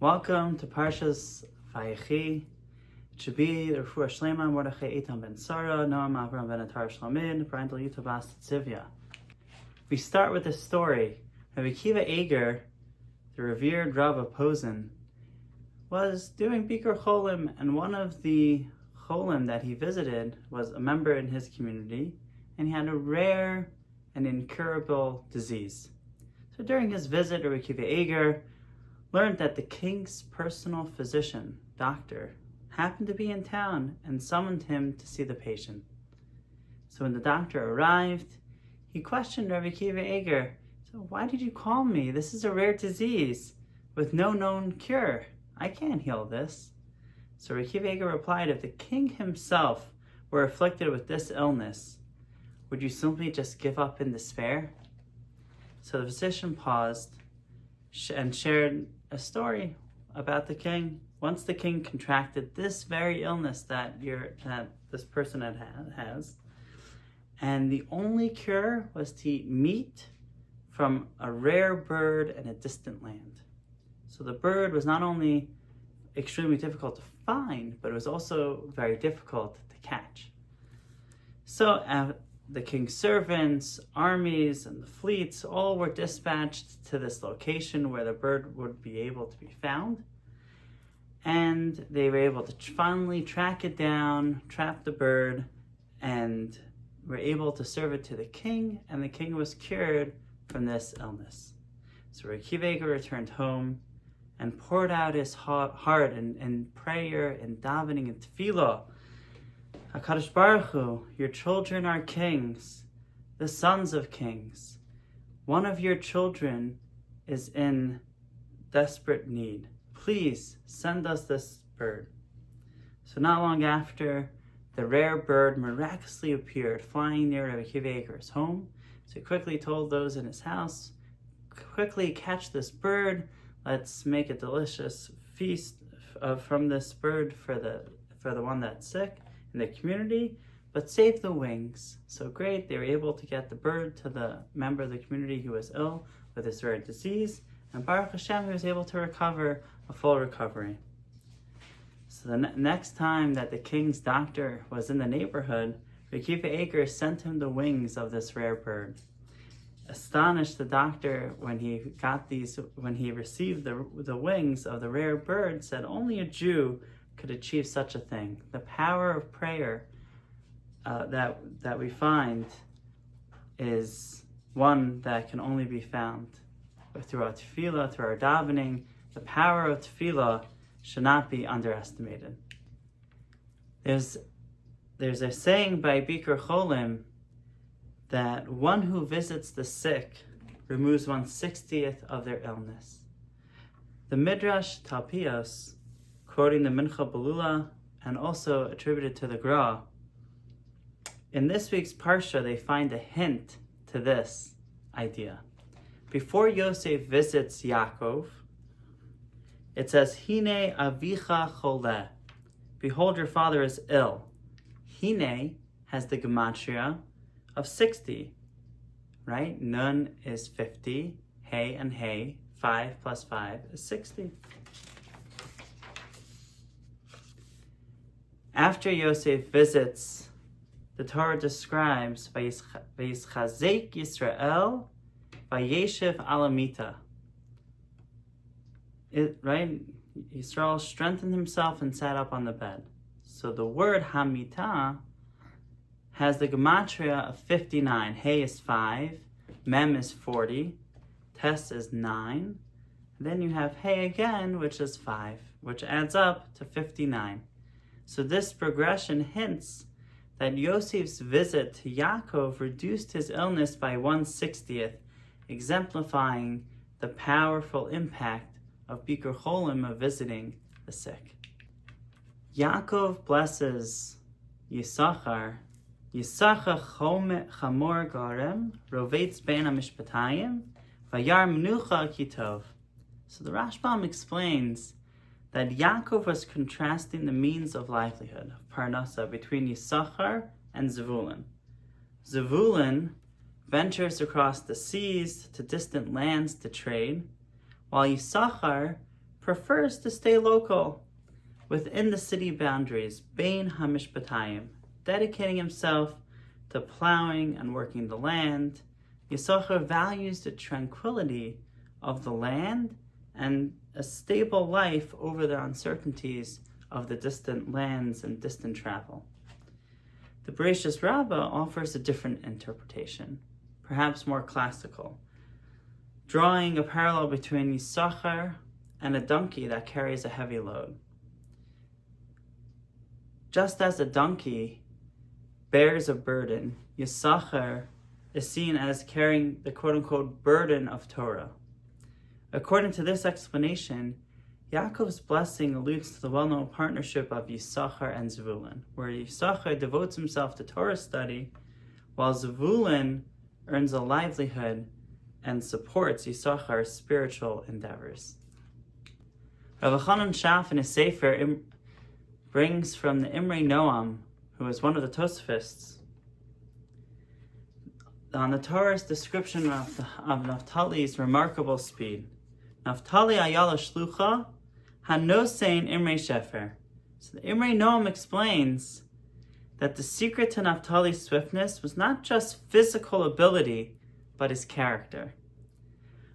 Welcome to Parshas Vayechi. It should be the Refuah Shlema Mordechai Eitan ben Sarah, Noam Avram ben Atar Shlamid, Parental Yutabas Tzivya. We start with this story. Rabbi Akiva Eger, the revered Rav of Posen, was doing bikur cholim, and one of the cholim that he visited was a member in his community, and he had a rare and incurable disease. So during his visit, Rabbi Akiva Eger learned that the king's personal physician, doctor, happened to be in town and summoned him to see the patient. So when the doctor arrived, he questioned Rabbi Akiva Eger, "So why did you call me? This is a rare disease with no known cure. I can't heal this." So Rabbi Akiva Eger replied, "If the king himself were afflicted with this illness, would you simply just give up in despair?" So the physician paused and shared a story about the king. Once the king contracted this very illness that this person has, and the only cure was to eat meat from a rare bird in a distant land. So the bird was not only extremely difficult to find, but it was also very difficult to catch. So the king's servants, armies, and the fleets all were dispatched to this location where the bird would be able to be found. And they were able to finally track it down, trap the bird, and were able to serve it to the king, and the king was cured from this illness. So Rabbi Akiva Eger returned home and poured out his heart in prayer, in davening, and tefillah. HaKadosh Baruch Hu, your children are kings, the sons of kings. One of your children is in desperate need. Please send us this bird. So not long after, the rare bird miraculously appeared, flying near Rabbi Akiva Eger's home. So he quickly told those in his house, "Quickly catch this bird. Let's make a delicious feast from this bird for the one that's sick in the community, but save the wings." So great, they were able to get the bird to the member of the community who was ill with this rare disease, and Baruch Hashem, he was able to recover a full recovery. So the next time that the king's doctor was in the neighborhood, Rabbi Akiva Eger sent him the wings of this rare bird. Astonished, the doctor, when he received the wings of the rare bird, said only a Jew could achieve such a thing. The power of prayer that we find is one that can only be found through our tefillah, through our davening. The power of tefillah should not be underestimated. There's a saying by bikur cholim that one who visits the sick removes 1/60th of their illness. The Midrash Talpios, quoting the Mincha Belula and also attributed to the Gra, in this week's parsha they find a hint to this idea. Before Yosef visits Yaakov, it says, "Hine avicha choleh," behold, your father is ill. Hine has the Gematria of 60, right? Nun is 50, hey and hey, 5 plus 5 is 60. After Yosef visits, the Torah describes Vayischazek Yisrael Vayeshiv Alamita. Right? Yisrael strengthened himself and sat up on the bed. So the word Hamita has the Gematria of 59. Hey is 5, Mem is 40, Tes is 9. Then you have Hey again, which is 5, which adds up to 59. So this progression hints that Yosef's visit to Yaakov reduced his illness by 1/60th, exemplifying the powerful impact of bikur cholim, of visiting the sick. Yaakov blesses Yissachar. Yissachar chamor garem, rovetz ben hamishpatayim, vayar menucha kitov. So the Rashbam explains that Yaakov was contrasting the means of livelihood, of parnasa, between Yissachar and Zevulun. Zevulun ventures across the seas to distant lands to trade, while Yissachar prefers to stay local within the city boundaries, Bein HaMishpatayim, dedicating himself to plowing and working the land. Yissachar values the tranquility of the land and a stable life over the uncertainties of the distant lands and distant travel. The Parshas Rabbah offers a different interpretation, perhaps more classical, drawing a parallel between Yissachar and a donkey that carries a heavy load. Just as a donkey bears a burden, Yissachar is seen as carrying the quote-unquote burden of Torah. According to this explanation, Yaakov's blessing alludes to the well-known partnership of Yissachar and Zevulun, where Yissachar devotes himself to Torah study, while Zevulun earns a livelihood and supports Yissachar's spiritual endeavors. Rav Chanan Shaf in his Sefer brings from the Imrei Noam, who is one of the Tosfists, on the Torah's description of Naftali's remarkable speed. Naftali ayala shlucha hanosein Imrei Shefer. So the Imrei Noam explains that the secret to Naftali's swiftness was not just physical ability, but his character.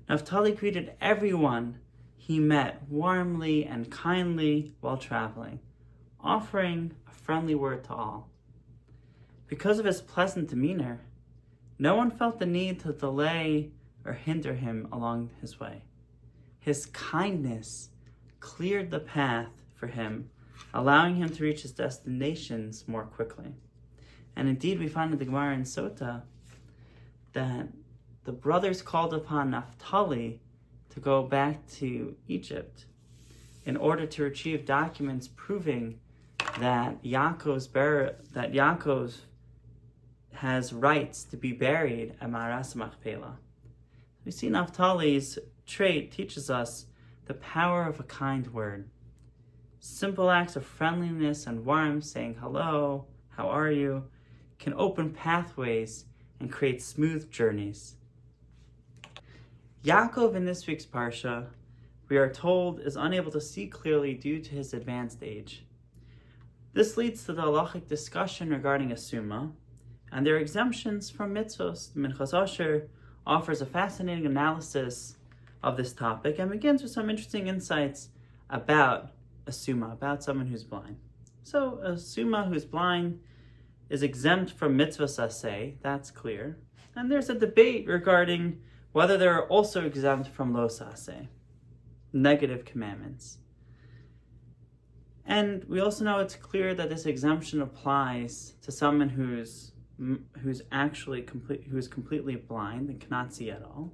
Naftali greeted everyone he met warmly and kindly while traveling, offering a friendly word to all. Because of his pleasant demeanor, no one felt the need to delay or hinder him along his way. His kindness cleared the path for him, allowing him to reach his destinations more quickly. And indeed, we find in the Gemara in Sota that the brothers called upon Naftali to go back to Egypt in order to retrieve documents proving that Yaakov has rights to be buried at Ma'aras Machpelah. We see Naftali's trait teaches us the power of a kind word. Simple acts of friendliness and warmth, saying hello, how are you, can open pathways and create smooth journeys. Yaakov in this week's parsha, we are told, is unable to see clearly due to his advanced age. This leads to the halachic discussion regarding a summa and their exemptions from mitzvot. Minchas Asher offers a fascinating analysis of this topic and begins with some interesting insights about a summa, about someone who's blind. So a summa who's blind is exempt from mitzvah saseh, that's clear. And there's a debate regarding whether they're also exempt from lo saseh, negative commandments. And we also know it's clear that this exemption applies to someone who's completely blind and cannot see at all.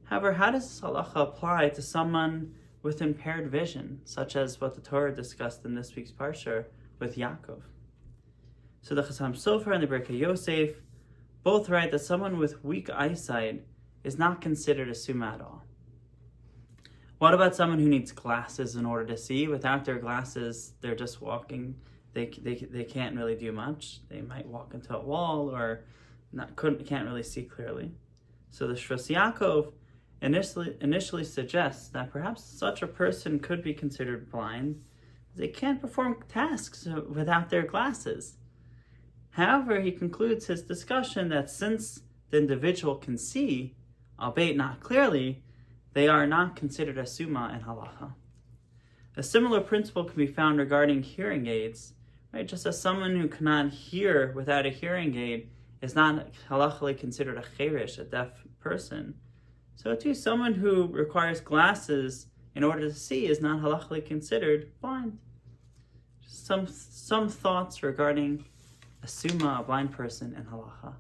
However, how does this halacha apply to someone with impaired vision, such as what the Torah discussed in this week's parsha with Yaakov? So the Chasam Sofer and the Birkei Yosef both write that someone with weak eyesight is not considered a summa at all. What about someone who needs glasses in order to see? Without their glasses, they're just walking. They can't really do much. They might walk into a wall or can't really see clearly. So the Shras Yaakov initially suggests that perhaps such a person could be considered blind. They can't perform tasks without their glasses. However, he concludes his discussion that since the individual can see, albeit not clearly, they are not considered a summa in halacha. A similar principle can be found regarding hearing aids. Right? Just as someone who cannot hear without a hearing aid is not halachically considered a cherish, a deaf person, so too someone who requires glasses in order to see is not halachically considered blind. Just some thoughts regarding a summa, a blind person, in halacha.